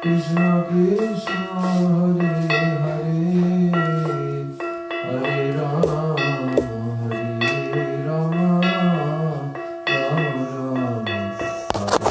Krishna Krishna Hare Hare Hare Rama Hare Rama Rama Rama Hare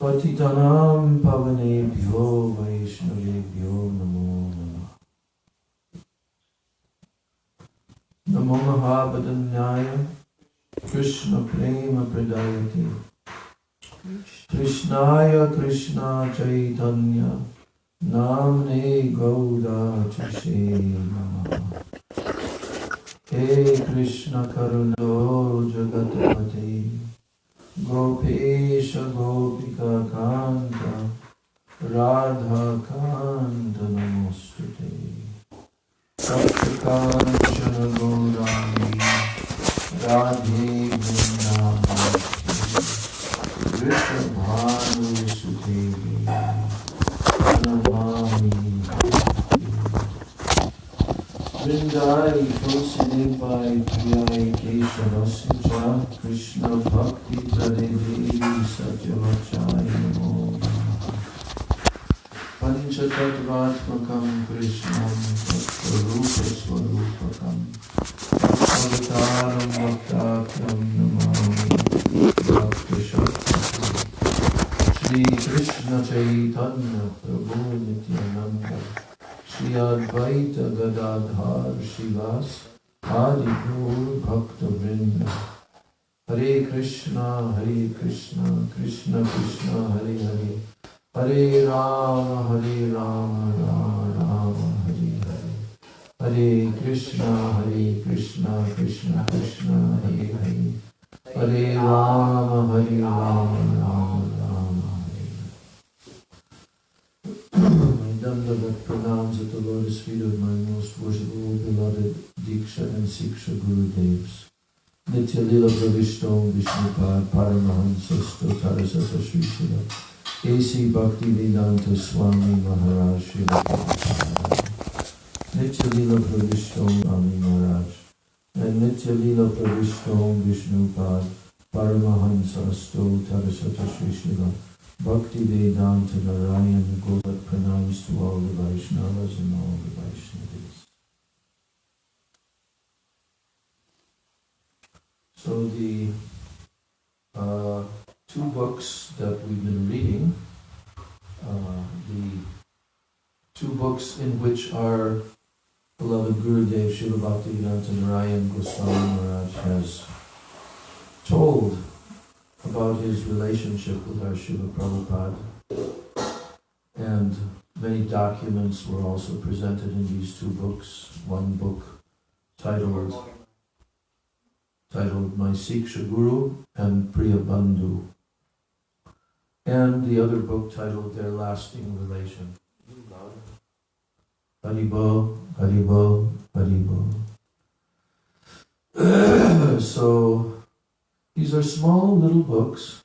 Patitanam pavanebhyo vaishnavebhyo namo namah. Namo mahabhadanyaya Krishna prema pradayate Krishnaya Krishna chaitanya namne gauda chashe namah. Hey Krishna karuno jagatpate Gopesha Gopika Kanta Radha Kanta Namostute Saptakanchana Gaurani Radhe Vrindavan Vrishabhanu Sudevi Pranamami Vrindai Kosinivai Priyai Keshavasya Krishna Bhakti Pradevi Satyavachai Namo Panchatattvatmakam Krishnam Tattvarupa Swarupakam Avataram Bhaktakyam Namami Bhakti Shakti Shri Krishna Chaitanya Prabhu Nityananda Shri Advaita Gadadhar Shivas Adi Gaur Bhakta Vrinda Hare Krishna Krishna Krishna Hare Hare Hare Rama Rama Rama Hare Hare Hare Krishna Krishna Krishna Hare Hare Hare Rama Rama Rama Hare Hare. My Dandavat pranams at the lotus feet of my most worshipful beloved Diksha and Siksha Gurudevs. Nitya Lila Pravishtom Vishnupad Paramahansa Stotarasata Sri Srila A.C. Bhaktivedanta Swami Maharaj Srila Nitya Lila Pravishtom Swami Maharaj and Nitya Lila Pravishtom Vishnupad Paramahansa Stotarasata Sri Srila Bhaktivedanta Narayan Gopat pranams to all the Vaishnavas and all the Vaishnavis. So the two books that we've been reading, the two books in which our beloved Gurudev Srila Bhaktivedanta Narayan Goswami Maharaj has told about his relationship with our Srila Prabhupada, and many documents were also presented in these two books. One book titled My Siksha Guru and Priya Bandhu, and the other book titled Their Lasting Relation. Haribo, Haribo, Haribo. So these are small little books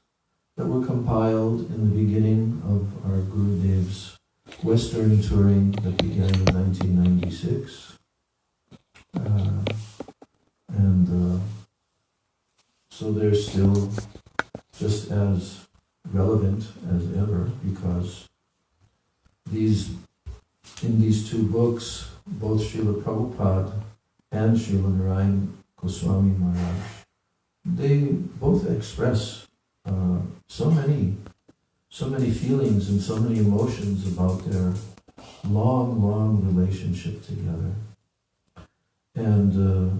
that were compiled in the beginning of our Gurudev's Western touring that began in 1996. So they're still just as relevant as ever, because in these two books, both Srila Prabhupada and Srila Narayan Goswami Maharaj, they both express so many feelings and so many emotions about their long relationship together. And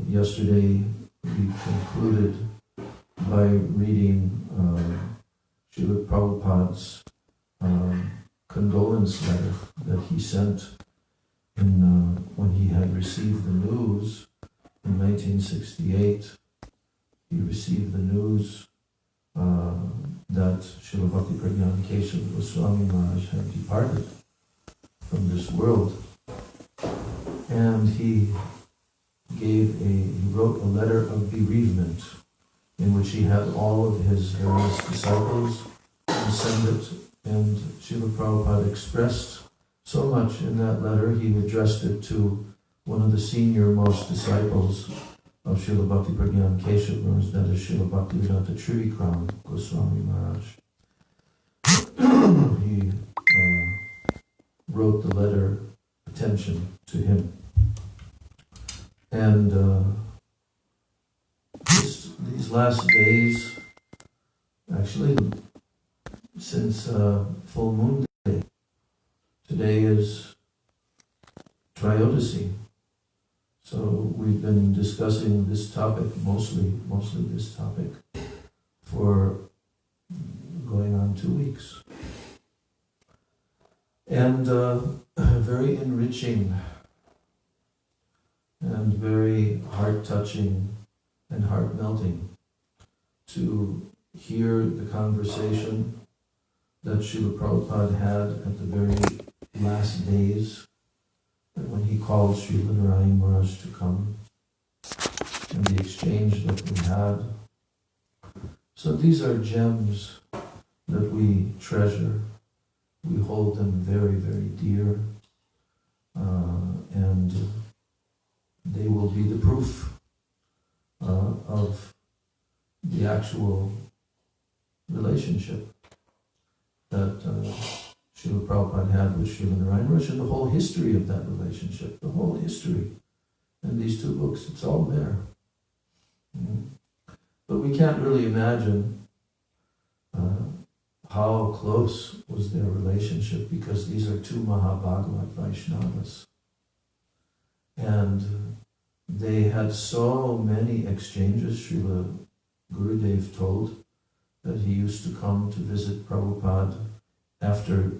yesterday we concluded by reading Srila Prabhupada's condolence letter that he sent when he had received the news in 1968. He received the news that Srila Bhakti Pragyan Keshav Goswami Maharaj had departed from this world, and he wrote a letter of bereavement in which he had all of his various disciples send it, and Srila Prabhupada expressed so much in that letter. He addressed it to one of the senior most disciples of Srila Bhakti Pragyan Keshav, that is Srila Bhaktivedanta Trivikram Goswami Maharaj. He wrote the letter attention to him. And these last days, actually since full moon day, today is Trayodasi. So we've been discussing this topic, mostly this topic, for going on 2 weeks. And very enriching and very heart-touching and heart-melting to hear the conversation that Srila Prabhupada had at the very last days, when he called Srila Narayan Maharaj to come, and the exchange that we had. So these are gems that we treasure. We hold them very, very dear, and they will be the proof of the actual relationship that Srila Prabhupada had with Srila Narayana Maharaj, and the whole history of that relationship, the whole history. In these two books, it's all there. But we can't really imagine how close was their relationship, because these are two Mahabhagavat Vaishnavas. And they had so many exchanges. Srila Gurudev told that he used to come to visit Prabhupada after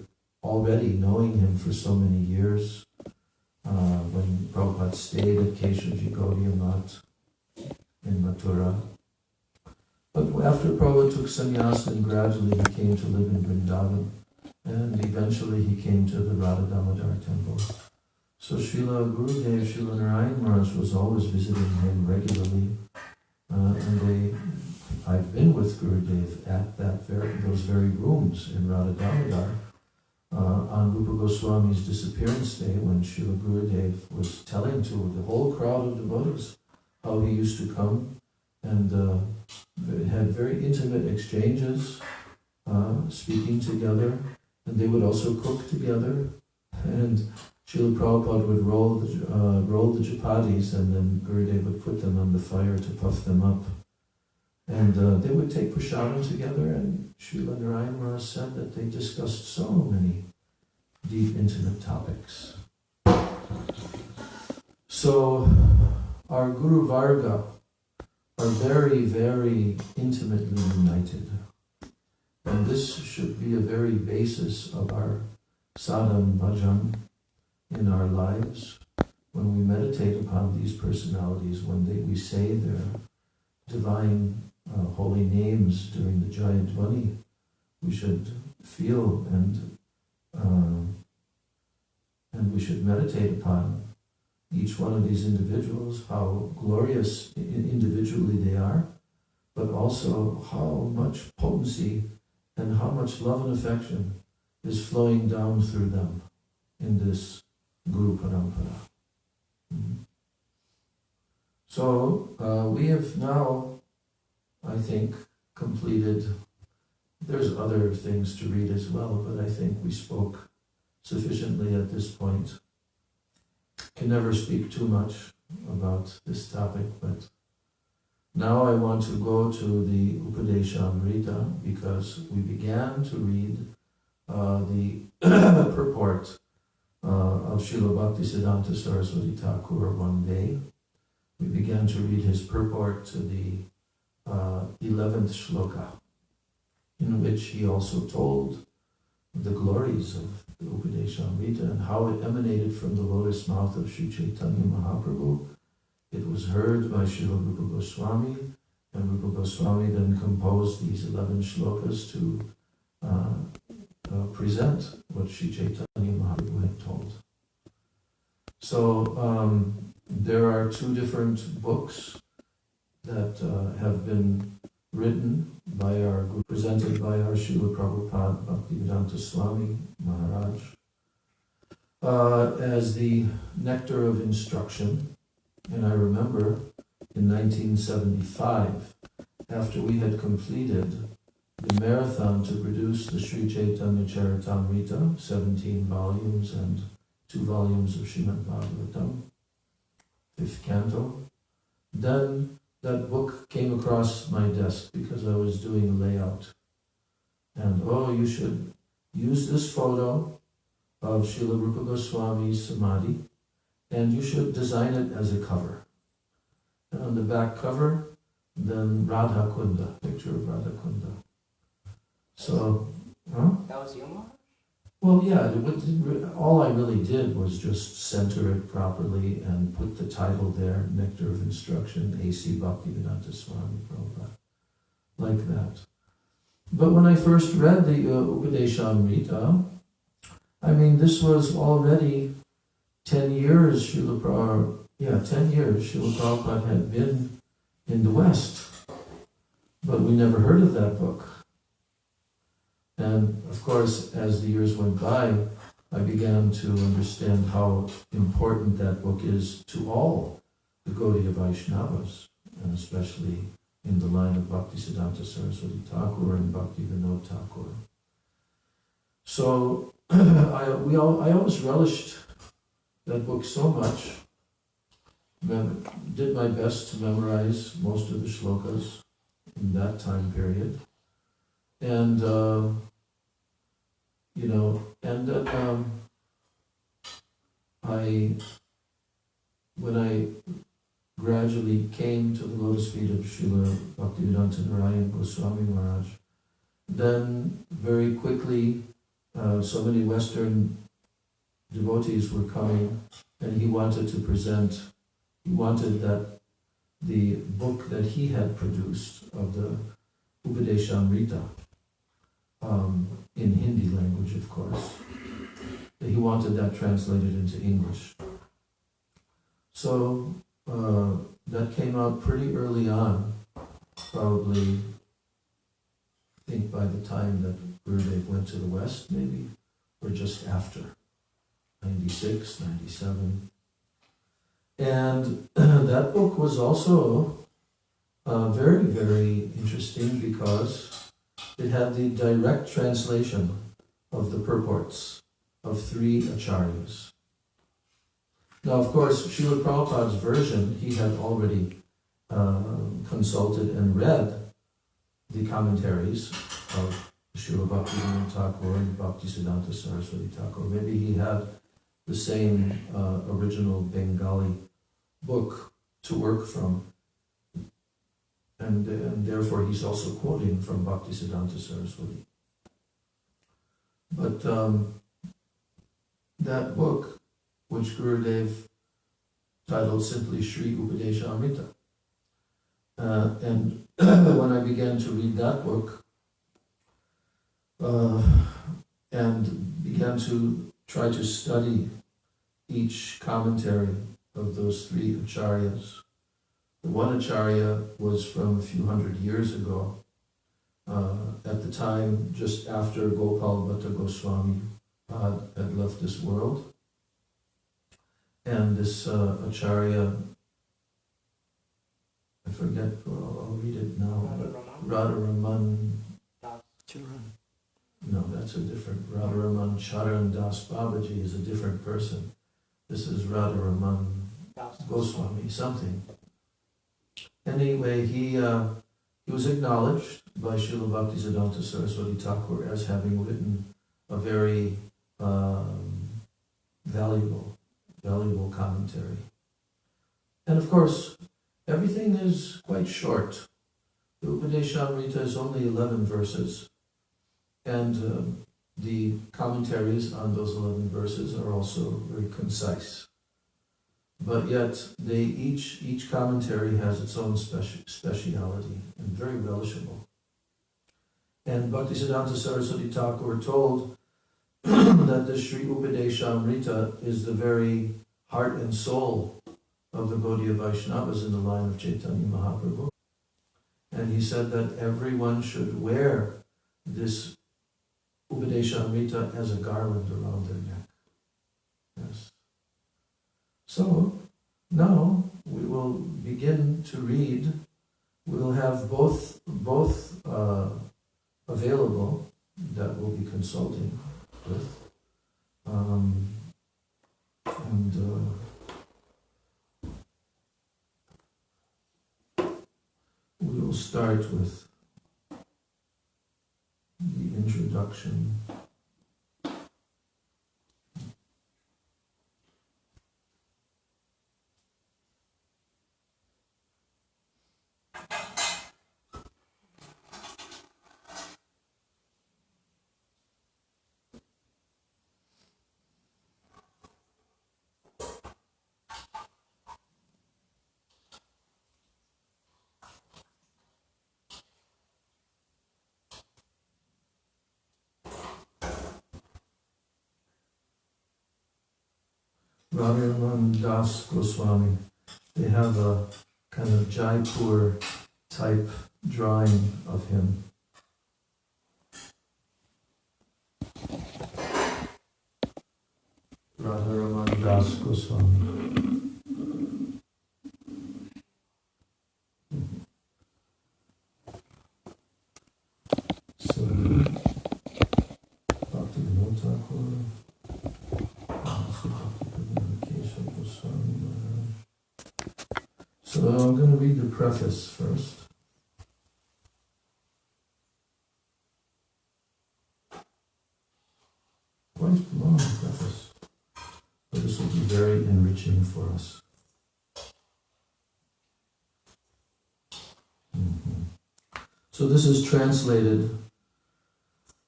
already knowing him for so many years, when Prabhupada stayed at Keshavji Gaudiya Math in Mathura. But after Prabhupada took sannyas, and gradually he came to live in Vrindavan, and eventually he came to the Radha Damodar temple. So Srila Gurudev, Srila Narayana Maharaj was always visiting him regularly, and I've been with Gurudev at those very rooms in Radha Damodar on Rupa Goswami's disappearance day, when Srila Gurudev was telling to the whole crowd of devotees how he used to come and had very intimate exchanges, speaking together, and they would also cook together, and Srila Prabhupada would roll the chapatis, and then Gurudev would put them on the fire to puff them up. And they would take prasadam together, and Srila Narayana Maharaj said that they discussed so many deep, intimate topics. So our Guru Varga are very, very intimately united. And this should be a very basis of our sadhana bhajan in our lives. When we meditate upon these personalities, when we say their divine holy names during the Jaya Dvani, we should feel and we should meditate upon each one of these individuals, how glorious individually they are, but also how much potency and how much love and affection is flowing down through them in this Guru Parampara. So we have now, I think, completed. There's other things to read as well, but I think we spoke sufficiently at this point. Can never speak too much about this topic, but now I want to go to the Upadeshamrita, because we began to read the purport of Srila Bhaktisiddhanta Saraswati Thakur one day. We began to read his purport to the 11th shloka, in which he also told the glories of the Upadeshamrita and how it emanated from the lotus mouth of Sri Chaitanya Mahaprabhu. It was heard by Srila Rupa Goswami, and Rupa Goswami then composed these 11 shlokas to present what Sri Chaitanya Mahaprabhu had told. So there are two different books that have been written by our guru, presented by our Srila Prabhupada Bhaktivedanta Swami Maharaj as the nectar of instruction. And I remember in 1975, after we had completed the marathon to produce the Sri Chaitanya Charitamrita, 17 volumes and 2 volumes of Srimad Bhagavatam, 5th canto, then that book came across my desk because I was doing a layout. And you should use this photo of Srila Rupa Goswami's Samadhi, and you should design it as a cover. And on the back cover, then Radha Kunda, picture of Radha Kunda. So, That was your mark? well, yeah, all I really did was just center it properly and put the title there, Nectar of Instruction, A.C. Bhaktivedanta Swami Prabhupada, like that. But when I first read the Upadeshamrita, I mean, this was already 10 years 10 years Srila Prabhupada had been in the West, but we never heard of that book. And of course, as the years went by, I began to understand how important that book is to all the Gaudiya Vaishnavas, and especially in the line of Bhaktisiddhanta Saraswati Thakur and Bhakti Vinod Thakur. So I always relished that book so much, did my best to memorize most of the shlokas in that time period. And, and then when I gradually came to the lotus feet of Srila Bhaktivedanta Narayan Goswami Maharaj, then very quickly so many Western devotees were coming, and he wanted that the book that he had produced of the Upadeshamrita, in Hindi language, of course, he wanted that translated into English. So that came out pretty early on, probably, I think by the time that Gurudev went to the West, maybe, or just after, 96, 97. And that book was also very, very interesting because it had the direct translation of the purports of 3 acharyas. Now, of course, Srila Prabhupada's version, he had already consulted and read the commentaries of Srila Bhaktivinoda Thakur and Bhaktisiddhanta Saraswati Thakur. Maybe he had the same original Bengali book to work from, and therefore he's also quoting from Bhaktisiddhanta Saraswati. But that book, which Gurudev titled simply Sri Upadesha Amrita, and when I began to read that book and began to try to study each commentary of those 3 acharyas, the one acharya was from a few hundred years ago, at the time just after Gopal Bhatta Goswami had left this world. And this acharya, I forget, I'll read it now. Radharaman. No, that's a different. Radharaman Charan Das Babaji is a different person. This is Radharaman Goswami, something. Anyway, he was acknowledged by Srila Bhaktisiddhanta Saraswati Thakur as having written a very valuable commentary. And of course, everything is quite short. The Upadeshamrita is only 11 verses, and the commentaries on those 11 verses are also very concise. But yet, each commentary has its own speciality and very relishable. And Bhaktisiddhanta Saraswati Thakur told that the Sri Upadeshamrita is the very heart and soul of the Gaudiya Vaishnavas in the line of Chaitanya Mahaprabhu. And he said that everyone should wear this Upadeshamrita as a garland around their neck. Yes. So, now we will begin to read. We'll have both available that we'll be consulting with. We will start with the introduction. Radharaman Das Goswami. They have a kind of Jaipur type drawing of him. Radharaman Das Goswami. So, Bhakti Vinod Thakur, Goswami Maharaj. So I'm going to read the preface first. Quite long preface, but this will be very enriching for us. So this is translated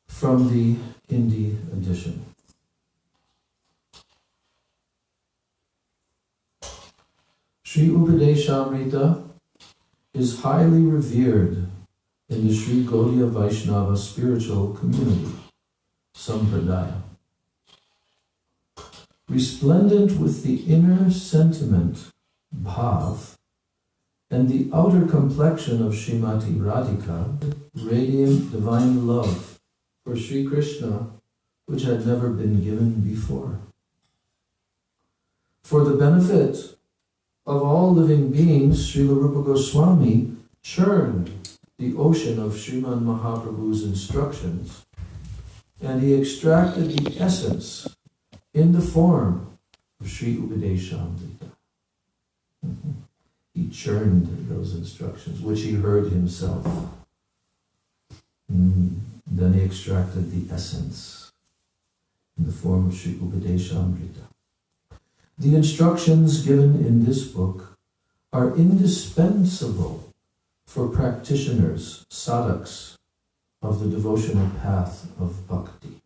from the Hindi edition. Sri Upadeshamrita is highly revered in the Sri Gaudiya Vaishnava spiritual community, Sampradaya. Resplendent with the inner sentiment, bhav, and the outer complexion of Srimati Radhika, radiant divine love for Sri Krishna, which had never been given before. For the benefit of all living beings, Srila Rupa Goswami churned the ocean of Srimad Mahaprabhu's instructions, and he extracted the essence in the form of Sri Upadeshamrita. He churned those instructions, which he heard himself. Then he extracted the essence in the form of Sri Upadeshamrita. The instructions given in this book are indispensable for practitioners, sadhaks, of the devotional path of bhakti.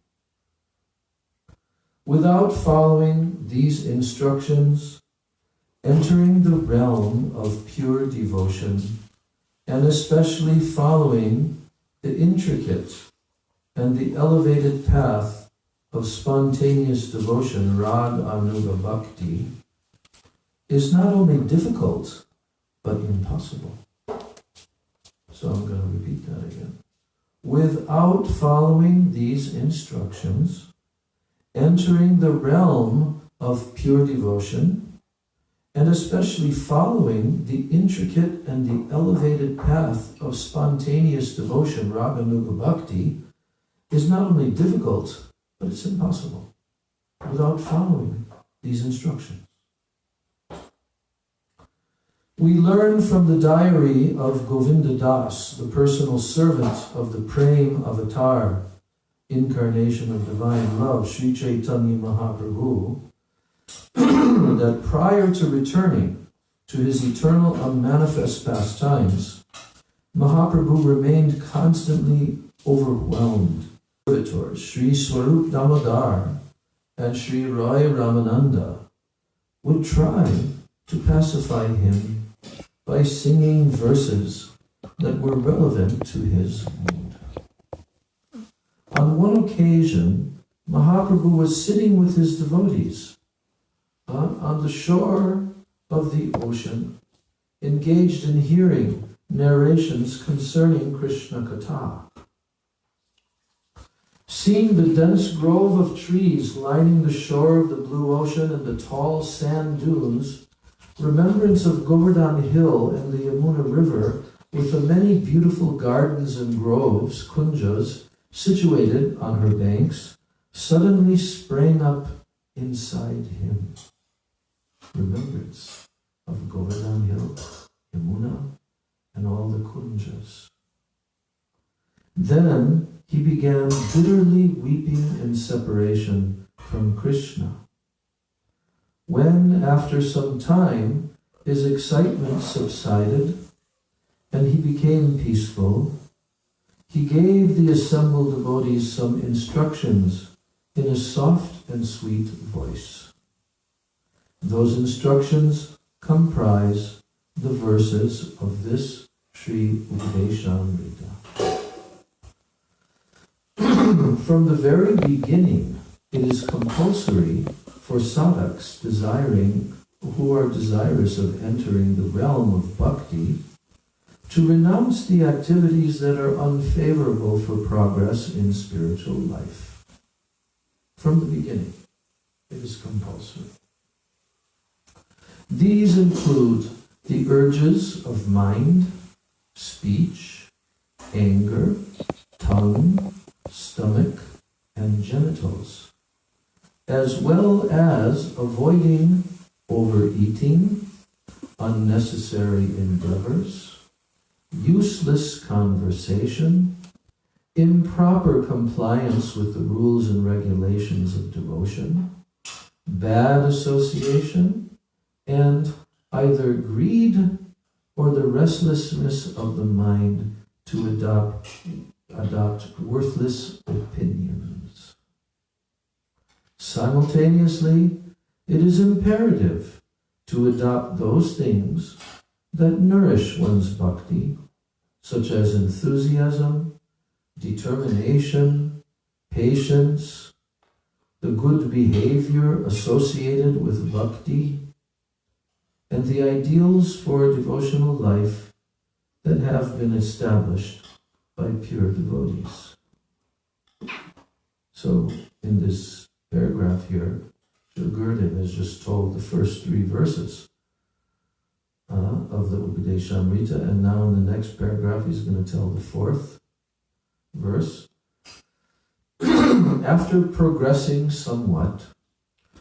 Without following these instructions, entering the realm of pure devotion, and especially following the intricate and the elevated path of spontaneous devotion, rag anuga bhakti, is not only difficult, but impossible. So I'm going to repeat that again. Without following these instructions, entering the realm of pure devotion, and especially following the intricate and the elevated path of spontaneous devotion, raganuga bhakti, is not only difficult, but it's impossible without following these instructions. We learn from the diary of Govinda Das, the personal servant of the Prem Avatar, incarnation of divine love, Sri Chaitanya Mahaprabhu, that prior to returning to his eternal unmanifest pastimes, Mahaprabhu remained constantly overwhelmed. Servitors Sri Swarup Damodar and Sri Roy Ramananda would try to pacify him by singing verses that were relevant to his mood. On one occasion, Mahaprabhu was sitting with his devotees on the shore of the ocean, engaged in hearing narrations concerning Krishna Katha. Seeing the dense grove of trees lining the shore of the blue ocean and the tall sand dunes, remembrance of Govardhan Hill and the Yamuna River, with the many beautiful gardens and groves, kunjas, situated on her banks, suddenly sprang up inside him. Remembrance of Govardhan Hill, Yamuna, and all the kunjas. Then he began bitterly weeping in separation from Krishna. When, after some time, his excitement subsided and he became peaceful, he gave the assembled devotees some instructions in a soft and sweet voice. Those instructions comprise the verses of this Sri Upadeshamrita. From the very beginning, it is compulsory for sadhaks who are desirous of entering the realm of bhakti to renounce the activities that are unfavorable for progress in spiritual life. From the beginning, It is compulsory. These include the urges of mind, speech, anger, tongue, stomach, and genitals, as well as avoiding overeating, unnecessary endeavors, useless conversation, improper compliance with the rules and regulations of devotion, bad association, and either greed or the restlessness of the mind to adopt worthless opinions. Simultaneously, it is imperative to adopt those things that nourish one's bhakti, such as enthusiasm, determination, patience, the good behavior associated with bhakti, and the ideals for devotional life that have been established by pure devotees. So, in this paragraph here, Srila Gurudev has just told the first 3 verses of the Upadeshamrita, and now in the next paragraph he's going to tell the 4th verse. After progressing somewhat,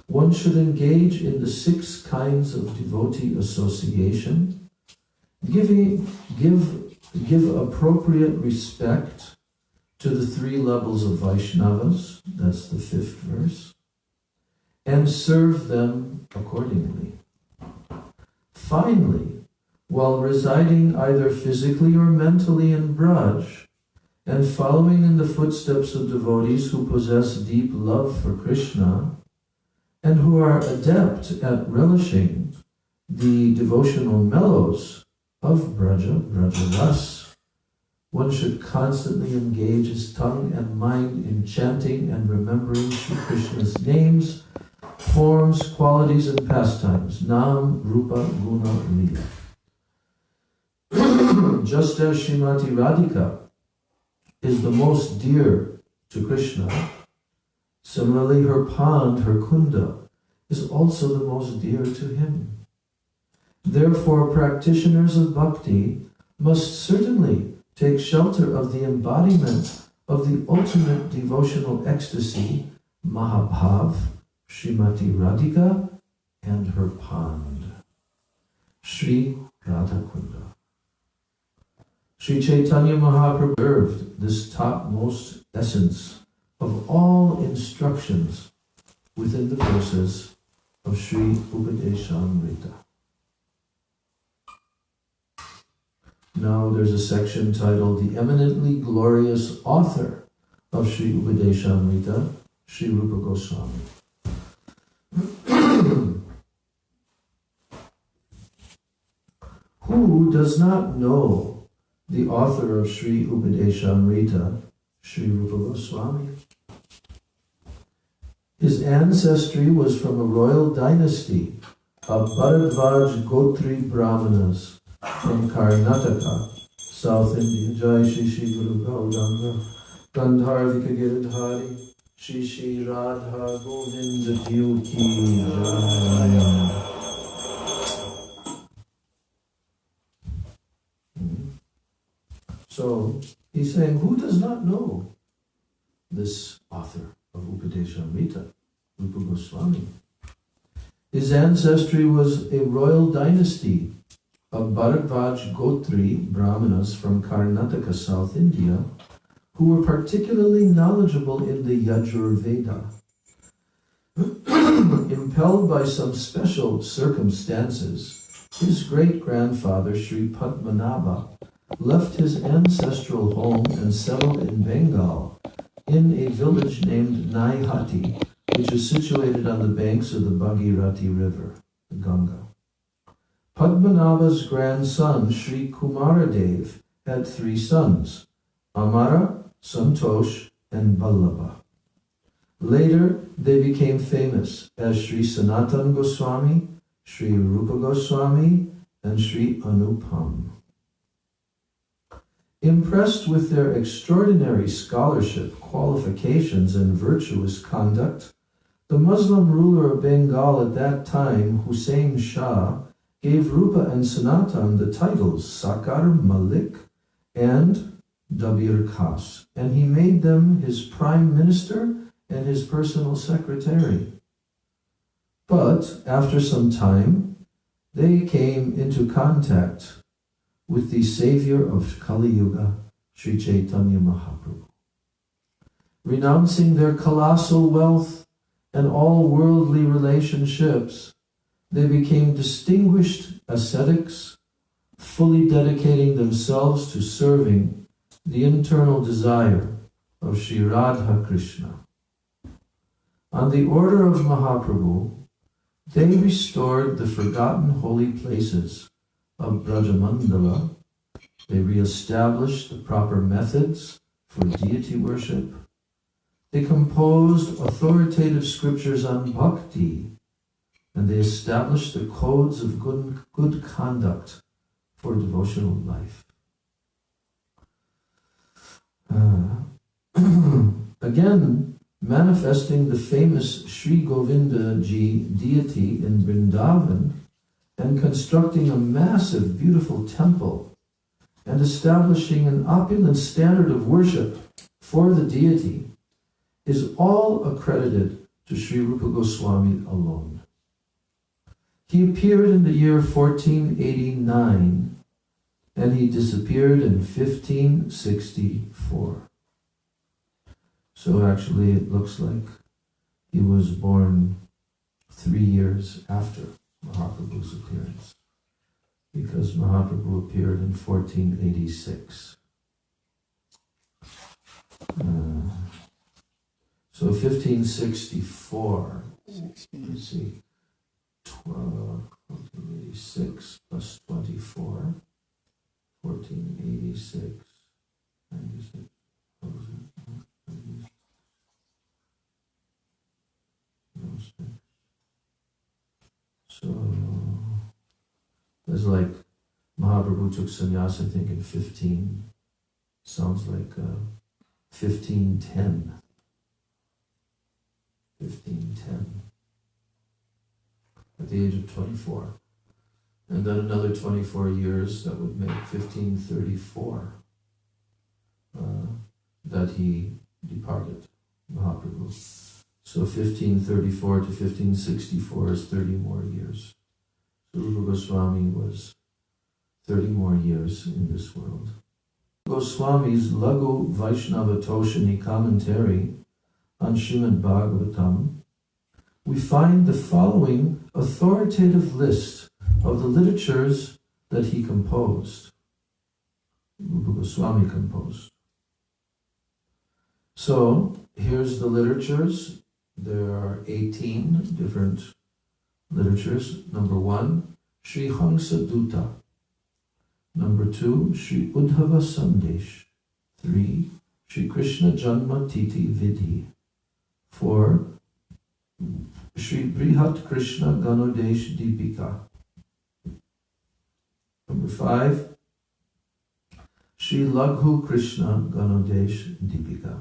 one should engage in the 6 kinds of devotee association, give appropriate respect to the 3 levels of Vaishnavas, that's the 5th verse, and serve them accordingly. Finally, while residing either physically or mentally in Braj, and following in the footsteps of devotees who possess deep love for Krishna, and who are adept at relishing the devotional mellows of Braja Ras, one should constantly engage his tongue and mind in chanting and remembering Sri Krishna's names, forms, qualities, and pastimes, Nam, Rupa, Guna, Lila. Just as Srimati Radhika is the most dear to Krishna, similarly her pond, her kunda, is also the most dear to him. Therefore, practitioners of bhakti must certainly take shelter of the embodiment of the ultimate devotional ecstasy, Mahabhav, Srimati Radhika, and her pond, Sri Radhakunda. Sri Chaitanya Mahaprabhu observed this topmost essence of all instructions within the verses of Sri Upadeshamrita. Now there's a section titled The Eminently Glorious Author of Sri Upadeshamrita, Sri Rupa Goswami. Who does not know the author of Sri Upadeshamrita, Sri Rupa Goswami? His ancestry was from a royal dynasty of Bharadvaj Gotri Brahmanas from Karnataka, South India. Jai Shri Shri Guru Gauranga Gandharvika Giridhari Shri Shri Radha Govinda Dev Ki Jai. So he's saying, who does not know this author of Upadeshamrita, Rupa Goswami? His ancestry was a royal dynasty of Bharadvaj Gotri Brahmanas from Karnataka, South India, who were particularly knowledgeable in the Yajurveda. Impelled by some special circumstances, his great-grandfather, Sri Padmanabha, left his ancestral home and settled in Bengal, in a village named Naihati, which is situated on the banks of the Bhagirathi River, the Ganga. Padmanabha's grandson, Sri Kumaradev, had 3 sons, Amara, Santosh, and Vallabha. Later, they became famous as Sri Sanatan Goswami, Sri Rupa Goswami, and Sri Anupam. Impressed with their extraordinary scholarship, qualifications, and virtuous conduct, The Muslim ruler of Bengal at that time, Hussein Shah, gave Rupa and Sanatan the titles Sakar Malik and Dabir Khas, and he made them his prime minister and his personal secretary. But after some time, they came into contact with the savior of Kali Yuga, Sri Chaitanya Mahaprabhu. Renouncing their colossal wealth and all worldly relationships, they became distinguished ascetics, fully dedicating themselves to serving the internal desire of Sri Radha Krishna. On the order of Mahaprabhu, they restored the forgotten holy places of Brajamandala. They re-established the proper methods for deity worship. They composed authoritative scriptures on bhakti, and they established the codes of good conduct for devotional life. Again, manifesting the famous Sri Govinda Ji deity in Vrindavan and constructing a massive, beautiful temple and establishing an opulent standard of worship for the deity is all accredited to Sri Rupa Goswami alone. He appeared in the year 1489 and he disappeared in 1564. So actually it looks like he was born 3 years after Mahaprabhu's appearance, because Mahaprabhu appeared in 1486. So 1564, let's see, 1486 plus 24, 1486, 96, so it's like Mahaprabhu took sannyas, I think, in 15. Sounds like 1510. 1510. At the age of 24. And then another 24 years, that would make 1534, that he departed, Mahaprabhu. So 1534 to 1564 is 30 more years. So Rupa Goswami was 30 more years in this world. Goswami's Lagu Vaishnava Toshani commentary on Srimad Bhagavatam, we find the following authoritative list of the literatures that he composed, Rupa Goswami composed. So here's the literatures. There are 18 different literatures. Number 1, Sri Hamsa Dutta. Number 2, Sri Uddhava Sandesh. 3, Sri Krishna Janma Titi Vidhi. 4, Sri Brihat Krishna Ganodesh Deepika. Number 5, Sri Laghu Krishna Ganodesh Deepika.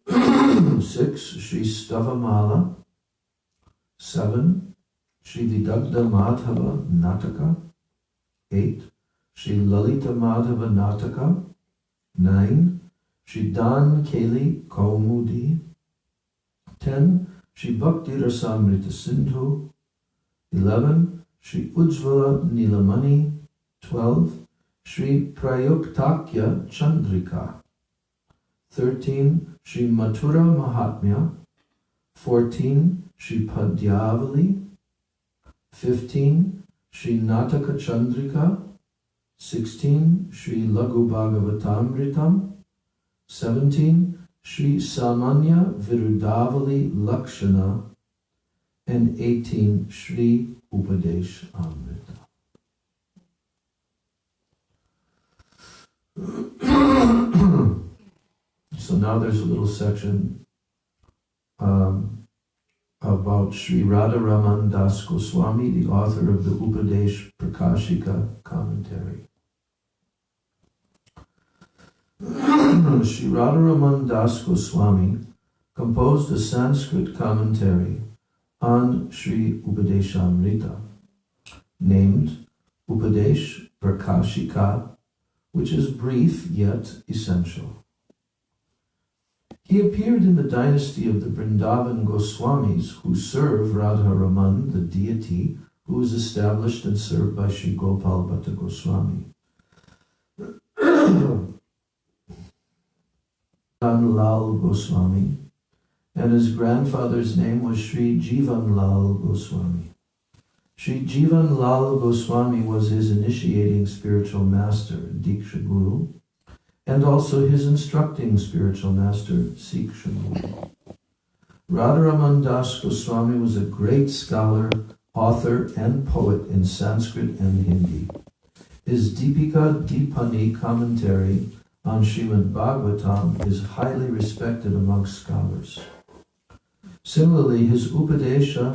6, Sri Stavamala. 7, Sri Vidagda Madhava Nataka. 8, Sri Lalita Madhava Nataka. 9, Sri Dan Keli Kaumudi. 10, Sri Bhakti Rasamrita Sindhu. 11, Sri Ujjvala Nilamani. 12, Sri Prayuktakya Chandrika. 13, Sri Mathura Mahatmya. 14, Sri Padyavali. 15, Sri Nataka Chandrika. 16, Sri Laghu Bhagavatamritam. 17, Sri Samanya Virudavali Lakshana. And 18, Sri Upadesh Amrita. So now there's a little section about Sri Radha Raman Das Goswami, the author of the Upadesh Prakashika commentary. Sri Radha Raman Das Goswami composed a Sanskrit commentary on Sri Upadeshamrita, named Upadesh Prakashika, which is brief yet essential. He appeared in the dynasty of the Vrindavan Goswamis, who serve Radha Raman, the deity who was established and served by Sri Gopal Bhatta Goswami. Lal Goswami, and his grandfather's name was Sri Jivan Lal Goswami. Sri Jivan Lal Goswami was his initiating spiritual master, Diksha Guru, and also his instructing spiritual master, Siksha Guru. Radharaman Das Goswami was a great scholar, author, and poet in Sanskrit and Hindi. His Deepika Dipani commentary on Srimad Bhagavatam is highly respected amongst scholars. Similarly, his Upadesha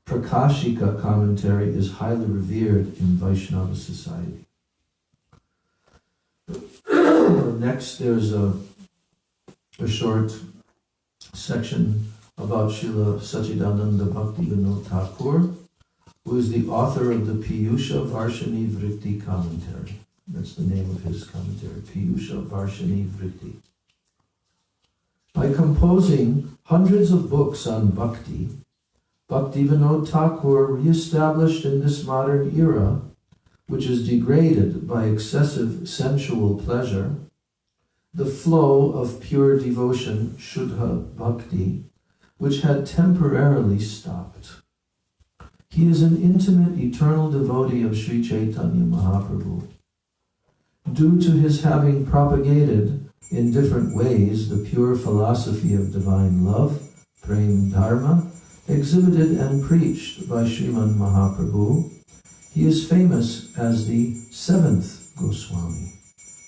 Prakashika commentary is highly revered in Vaishnava society. Next, there's a short section about Srila Sachidananda Bhaktivinoda Thakur, who is the author of the Piyusha Varshani Vritti commentary. That's the name of his commentary, Piyusha Varshani Vritti. By composing hundreds of books on bhakti, Bhaktivinoda Thakur re-established in this modern era, which is degraded by excessive sensual pleasure, the flow of pure devotion, Shuddha Bhakti, which had temporarily stopped. He is an intimate, eternal devotee of Sri Chaitanya Mahaprabhu. Due to his having propagated in different ways the pure philosophy of divine love, Prem Dharma, exhibited and preached by Sriman Mahaprabhu, he is famous as the seventh Goswami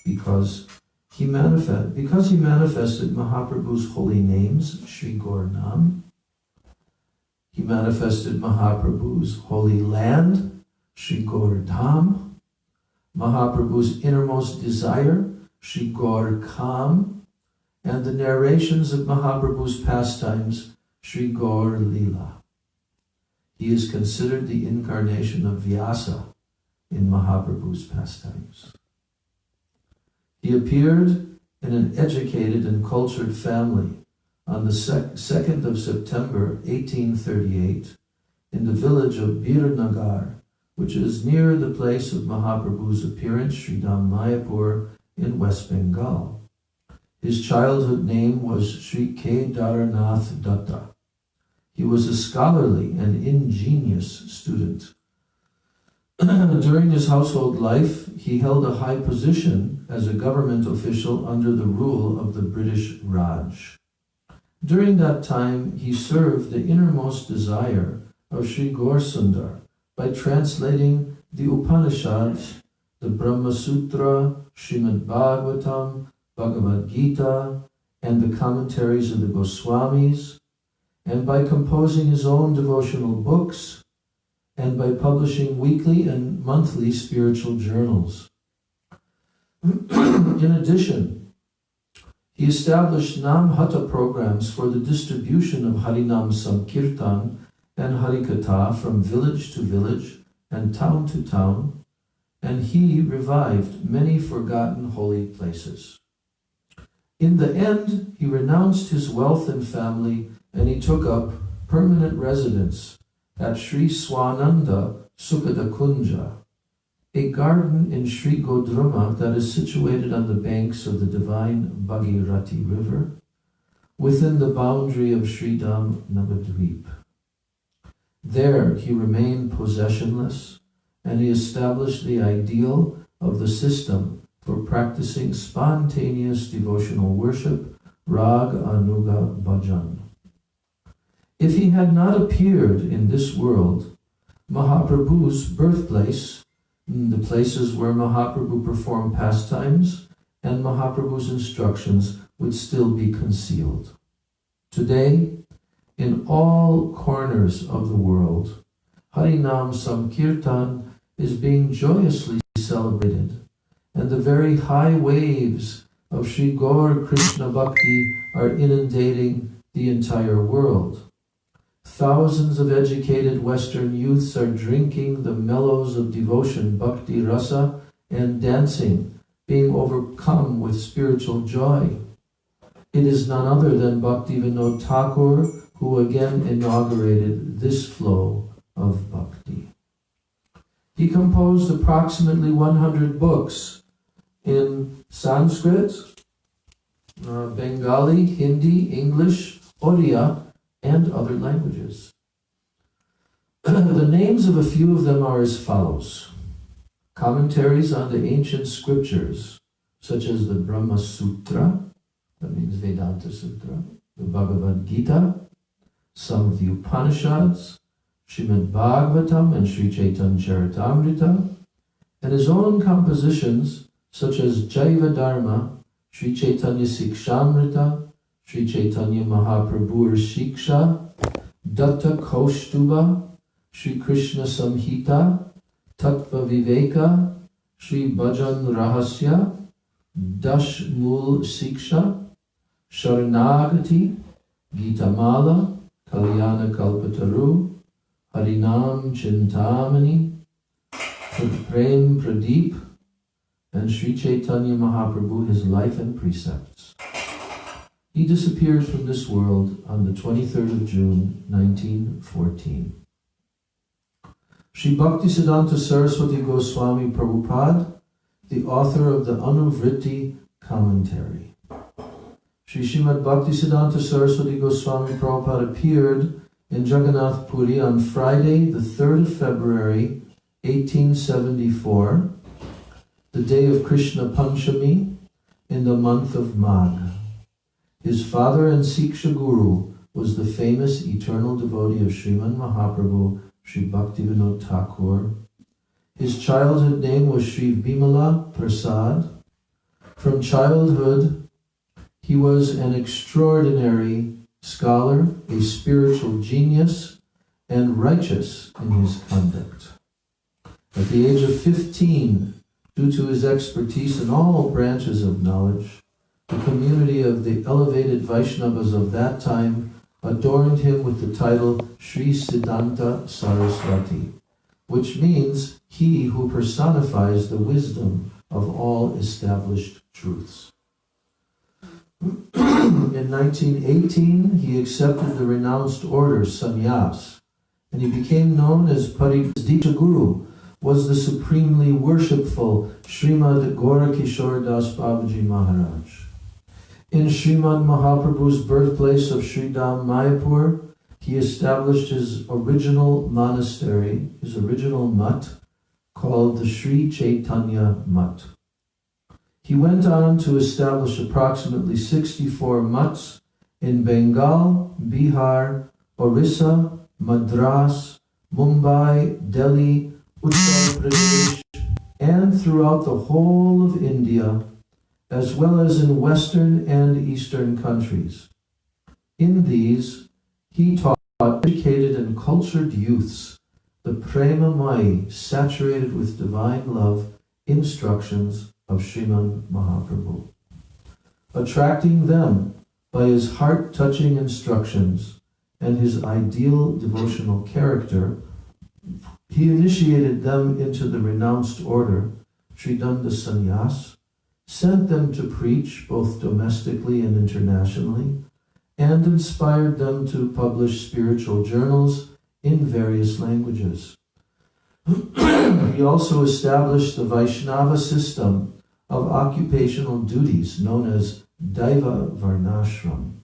because he manifested Mahaprabhu's holy names, Sri Gaur Nam. He manifested Mahaprabhu's holy land, Sri Gaur Dham, Mahaprabhu's innermost desire, Sri Gaur Kam, and the narrations of Mahaprabhu's pastimes, Sri Gaur Leela. He is considered the incarnation of Vyasa in Mahaprabhu's pastimes. He appeared in an educated and cultured family on the 2nd of September 1838 in the village of Birnagar, which is near the place of Mahaprabhu's appearance, Sridham Mayapur, in West Bengal. His childhood name was Sri Kedarnath Datta. He was a scholarly and ingenious student. During his household life, he held a high position as a government official under the rule of the British Raj. During that time, he served the innermost desire of Sri Gaur Sundar by translating the Upanishads, the Brahma Sutra, Srimad Bhagavatam, Bhagavad Gita, and the commentaries of the Goswamis, and by composing his own devotional books, and by publishing weekly and monthly spiritual journals. In addition, he established Nam Hatha programs for the distribution of Harinam Sankirtan and Harikatha from village to village and town to town, and he revived many forgotten holy places. In the end, he renounced his wealth and family, and he took up permanent residence at Sri Swananda Sukada Kunja, a garden in Sri Godruma that is situated on the banks of the divine Bhagirati River, within the boundary of Sridham Navadvip. There he remained possessionless, and he established the ideal of the system for practicing spontaneous devotional worship, Rag Anuga Bhajan. If he had not appeared in this world, Mahaprabhu's birthplace, the places where Mahaprabhu performed pastimes, and Mahaprabhu's instructions would still be concealed. Today, in all corners of the world, Harinam Sankirtan is being joyously celebrated, and the very high waves of Sri Gaur Krishna Bhakti are inundating the entire world. Thousands of educated Western youths are drinking the mellows of devotion, bhakti rasa, and dancing, being overcome with spiritual joy. It is none other than Bhaktivinoda Thakur who again inaugurated this flow of bhakti. He composed approximately 100 books in Sanskrit, Bengali, Hindi, English, Oriya, and other languages. The names of a few of them are as follows. Commentaries on the ancient scriptures, such as the Brahma Sutra, that means Vedanta Sutra, the Bhagavad Gita, some of the Upanishads, Srimad Bhagavatam and Sri Chaitanya Charitamrita, and his own compositions such as Jaiva Dharma, Sri Chaitanya Sikshamrita, Sri Chaitanya Mahaprabhu's Shiksha, Datta Kaustuba, Sri Krishna Samhita, Tattva Viveka, Sri Bhajan Rahasya, Dash Mul Siksha, Sharanagati, Gita Mala, Kalyana Kalpataru, Harinam Chintamani, Prem Pradeep, and Sri Chaitanya Mahaprabhu, his life and precepts. He disappeared from this world on the 23rd of June, 1914. Sri Bhaktisiddhanta Saraswati Goswami Prabhupada, the author of the Anuvritti commentary. Sri Srimad Bhaktisiddhanta Saraswati Goswami Prabhupada appeared in Jagannath Puri on Friday, the 3rd of February, 1874, the day of Krishna Panchami, in the month of Magh. His father and Siksha Guru was the famous eternal devotee of Sriman Mahaprabhu, Sri Bhaktivinoda Thakur. His childhood name was Sri Bimala Prasad. From childhood, he was an extraordinary scholar, a spiritual genius, and righteous in his conduct. At the age of 15, due to his expertise in all branches of knowledge, the community of the elevated Vaishnavas of that time adorned him with the title Sri Siddhanta Saraswati, which means he who personifies the wisdom of all established truths. In 1918, he accepted the renounced order sannyas, and he became known as Parikshita Guru, was the supremely worshipful Srimad Gaurakishore Das Babaji Maharaj. In Srimad Mahaprabhu's birthplace of Sridham Mayapur, he established his original monastery, his original mutt, called the Sri Chaitanya Mutt. He went on to establish approximately 64 mutts in Bengal, Bihar, Orissa, Madras, Mumbai, Delhi, Uttar Pradesh, and throughout the whole of India, as well as in Western and Eastern countries. In these, he taught educated and cultured youths the Prema Mai, saturated with divine love, instructions of Sriman Mahaprabhu. Attracting them by his heart-touching instructions and his ideal devotional character, he initiated them into the renounced order, Sridhanta Sannyas, sent them to preach both domestically and internationally, and inspired them to publish spiritual journals in various languages. He also established the Vaishnava system of occupational duties known as Daiva Varnashram.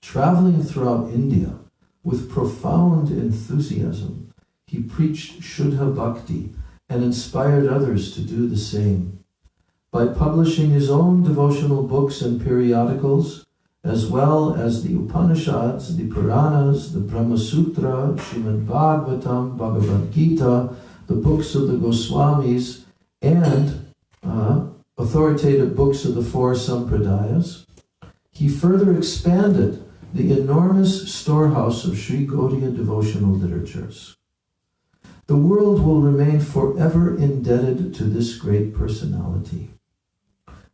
Traveling throughout India with profound enthusiasm, he preached Shuddha Bhakti and inspired others to do the same. By publishing his own devotional books and periodicals, as well as the Upanishads, the Puranas, the Brahma Sutra, Srimad Bhagavatam, Bhagavad Gita, the books of the Goswamis, and authoritative books of the four Sampradayas, he further expanded the enormous storehouse of Sri Gaudiya devotional literatures. The world will remain forever indebted to this great personality.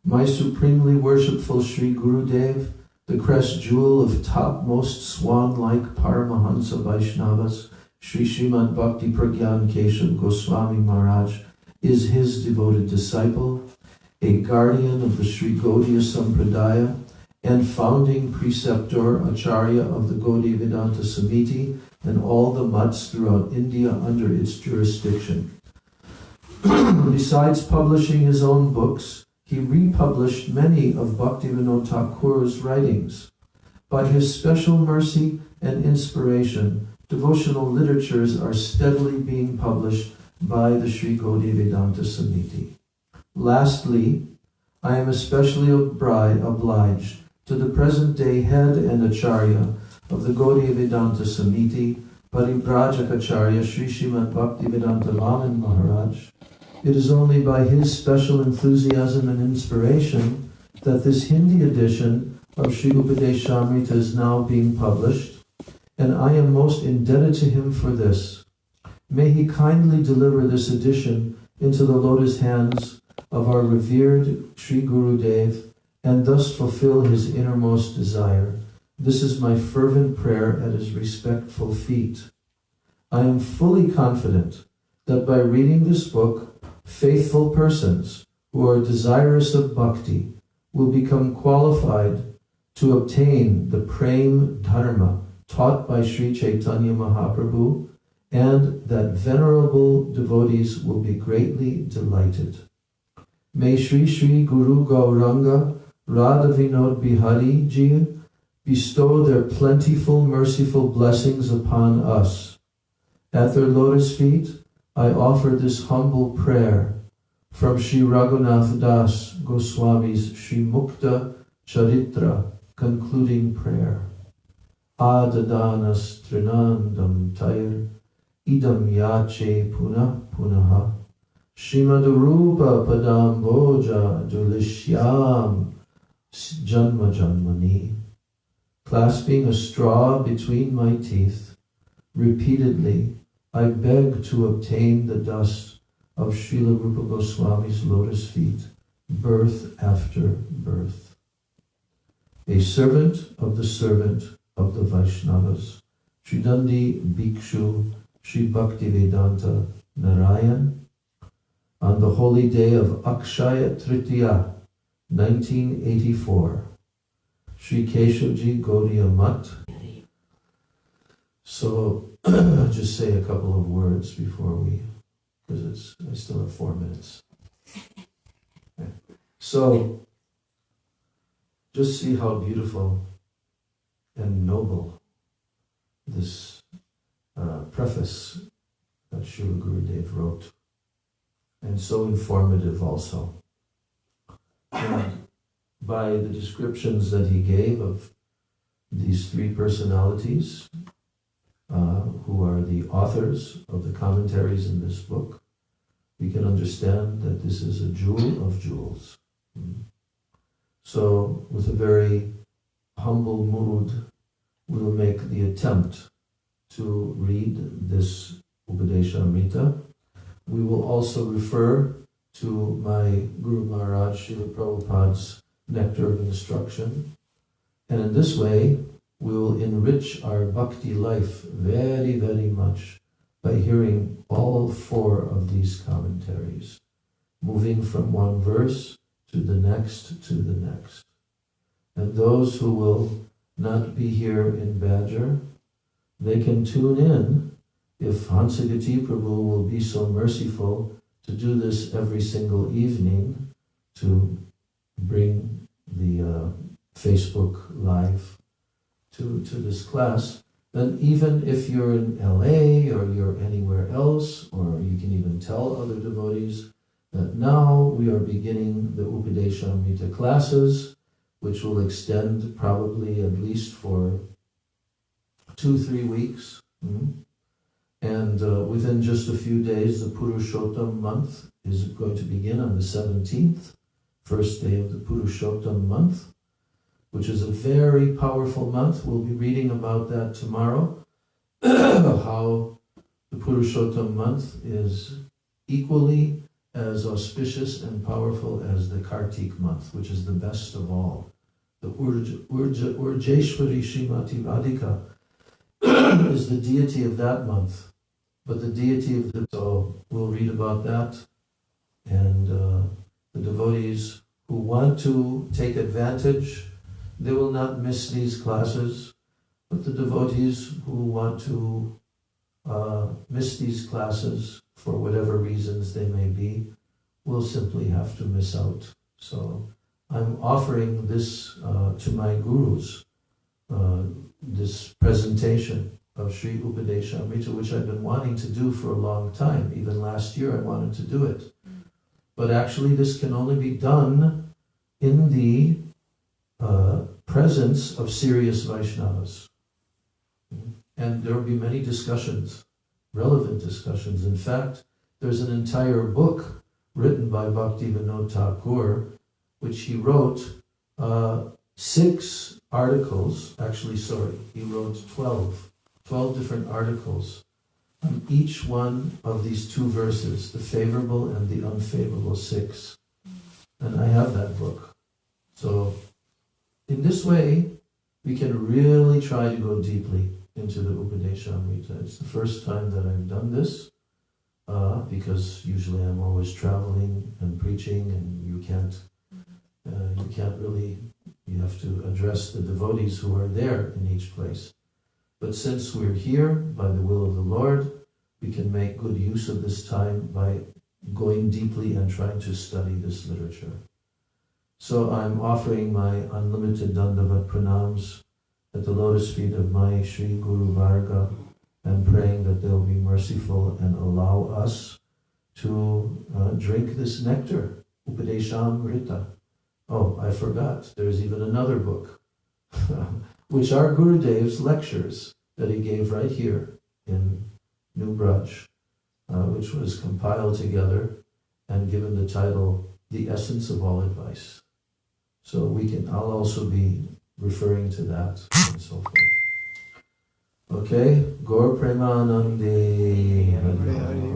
My supremely worshipful Sri Gurudev, the the crest jewel of topmost swan-like Paramahansa Vaishnavas, Sri Srimad Bhakti Pragyan Keshav Goswami Maharaj, is his devoted disciple, a guardian of the Sri Gaudiya Sampradaya, and founding preceptor Acharya of the Gaudiya Vedanta Samiti and all the mutts throughout India under its jurisdiction. Besides publishing his own books, he republished many of Bhaktivinoda Thakur's writings. By his special mercy and inspiration, devotional literatures are steadily being published by the Sri Gaudiya Vedanta Samiti. Lastly, I am especially obliged to the present-day head and Acharya of the Gaudiya Vedanta Samiti, Paribrajak Acharya Sri Srimad Bhaktivedanta Vaman Maharaj. It is only by his special enthusiasm and inspiration that this Hindi edition of Sri Upadeshamrita is now being published, and I am most indebted to him for this. May he kindly deliver this edition into the lotus hands of our revered Sri Gurudev and thus fulfill his innermost desire. This is my fervent prayer at his respectful feet. I am fully confident that by reading this book, faithful persons who are desirous of bhakti will become qualified to obtain the prem dharma taught by Sri Chaitanya Mahaprabhu, and that venerable devotees will be greatly delighted. May Sri Sri Guru Gauranga Radha Vinod Bihari Ji bestow their plentiful, merciful blessings upon us. At their lotus feet, I offer this humble prayer from Sri Raghunath Das Goswami's Sri Mukta Charitra concluding prayer. Adadanas trinandam tair idam yache punah punaha Srimad-rupa padam boja dulishyam janma janmani. Clasping a straw between my teeth, repeatedly I beg to obtain the dust of Srila Rupa Goswami's lotus feet, birth after birth. A servant of the Vaishnavas, Sridandi Bhikshu Sri Bhaktivedanta Narayan, on the holy day of Akshaya Tritiya, 1984, Sri Keshavji Gaudiya Mutt. So, just say a couple of words before because I still have 4 minutes. Okay. So, just see how beautiful and noble this preface that Srila Gurudev wrote, and so informative also. And by the descriptions that he gave of these 3 personalities, who are the authors of the commentaries in this book, we can understand that this is a jewel of jewels. So, with a very humble mood, we'll make the attempt to read this Upadeshamrita. We will also refer to my Guru Maharaj Srila Prabhupada's Nectar of Instruction, and in this way, we will enrich our bhakti life very, very much by hearing all 4 of these commentaries, moving from one verse to the next to the next. And those who will not be here in Badger, they can tune in if Hansagati Prabhu will be so merciful to do this every single evening, to bring the Facebook Live to this class. Then even if you're in LA or you're anywhere else, or you can even tell other devotees that now we are beginning the Upadeshamrita classes, which will extend probably at least for 2-3 weeks. And within just a few days, the Purushottam month is going to begin on the 17th, first day of the Purushottam month, which is a very powerful month. We'll be reading about that tomorrow, how the Purushottam month is equally as auspicious and powerful as the Kartik month, which is the best of all. The Urjeshwari Srimati Radhika is the deity of that month. But the deity of the... So we'll read about that. And the devotees who want to take advantage, they will not miss these classes. But the devotees who want to miss these classes, for whatever reasons they may be, will simply have to miss out. So I'm offering this to my gurus, this presentation of Sri Upadeshamrita, which I've been wanting to do for a long time. Even last year I wanted to do it. But actually this can only be done in the presence of serious Vaishnavas. And there will be many discussions, relevant discussions. In fact, there's an entire book written by Bhaktivinoda Thakur, which he wrote 6 articles, he wrote 12 different articles on each one of these 2 verses, the favorable and the unfavorable 6. And I have that book. So in this way, we can really try to go deeply into the Upadeshamrita. It's the first time that I've done this, because usually I'm always traveling and preaching, and you can't really, you have to address the devotees who are there in each place. But since we're here by the will of the Lord, we can make good use of this time by going deeply and trying to study this literature. So I'm offering my unlimited Dandavat pranams at the lotus feet of my Sri Guru Varga, and praying that they'll be merciful and allow us to drink this nectar, Upadeshamrita. Oh, I forgot, there's even another book, which are Gurudev's lectures that he gave right here in New Braj, which was compiled together and given the title, The Essence of All Advice. So I'll also be referring to that and so forth. Okay, Gaur Premanande Hari Hari.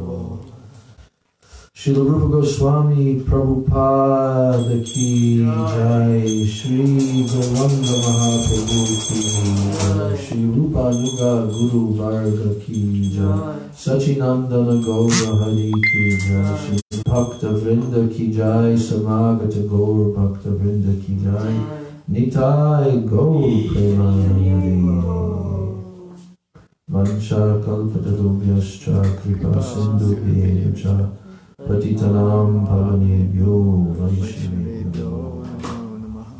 Srila Rupa Goswami Prabhupada ki jai, Shri Gauranga Mahaprabhu ki jai, Shri Rupa Nuga Guru Varga ki jai, Sachinandana Gaura Hari ki jai, Shri Bhakta Vrinda ki jai, Samagata Gaur Bhakta Vrinda ki jai, Nitai Gaur Premanande. Vansha Kalpatarubhyascha Kripa Sindhubhyascha Patitanam Pavanebhyo Vaishnavebhyo Namaha.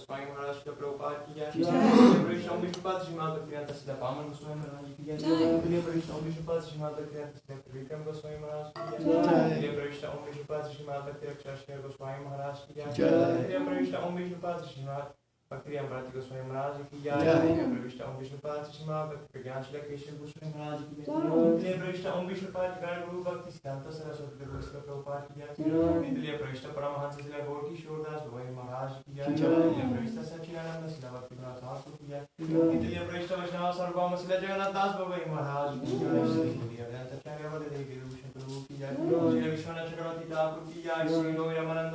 Swami Maharaj Prabhupada ki jai. Srila Srimad Srila Padmanabha Swami Maharaj ki jai. Srila Srimad Vikram Goswami Maharaj ki jai. Srila Srimad Goswami Maharaj ki jai. Srila Srimad Bhakti Amrati Goswami Maharaj ki jai. Srila Srimad Pragyanshila Keshav Goswami Maharaj ki jai. Srila Guru Bhakti Siddhanta Saraswati Goswami Prabhupada ki jai. Srila Paramahansa Srila Gaur Kishore Das Bhagwan Maharaj ki jai. Srila Sachinananda Srila Bhaktivinoda Thakur ki jai. Srila Vaishnava Sarvabhauma Srila Jagannath Das Bhagwan Maharaj ki jai. Srila Adhyanta Charya Vadadevi Guru Prabhu ki jai. Srila Vishwanath Chakravarti Thakur ki jai. Srila Ramananda